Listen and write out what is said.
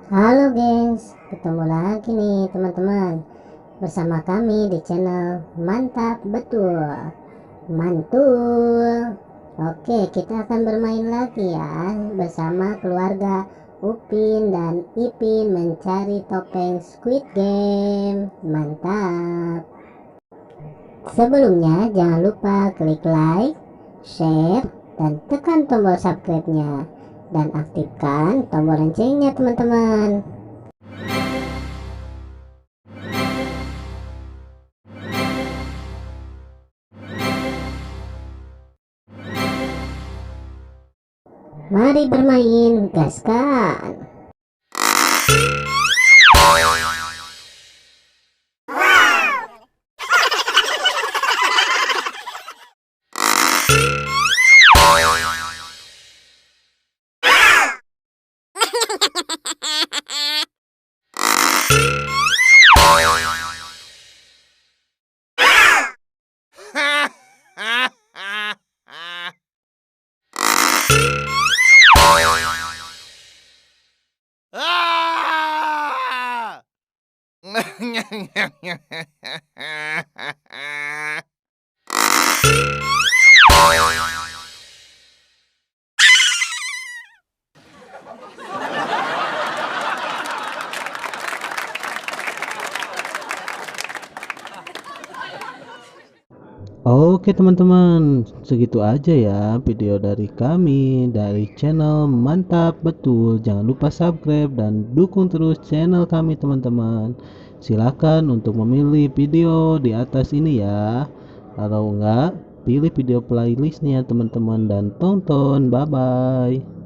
Halo gengs, ketemu lagi nih teman-teman bersama kami di channel Mantap Betul Mantul. Oke, kita akan bermain lagi ya bersama keluarga Upin dan Ipin mencari topeng Squid Game. Mantap. Sebelumnya jangan lupa klik like, share, dan tekan tombol subscribe-nya dan aktifkan tombol loncengnya teman-teman. Mari bermain, gaskan. Ah! Oke teman-teman, segitu aja ya video dari kami dari channel Mantap Betul. Jangan lupa subscribe dan dukung terus channel kami teman-teman. Silakan untuk memilih video di atas ini ya. Kalau enggak, pilih video playlistnya teman-teman dan tonton. Bye bye.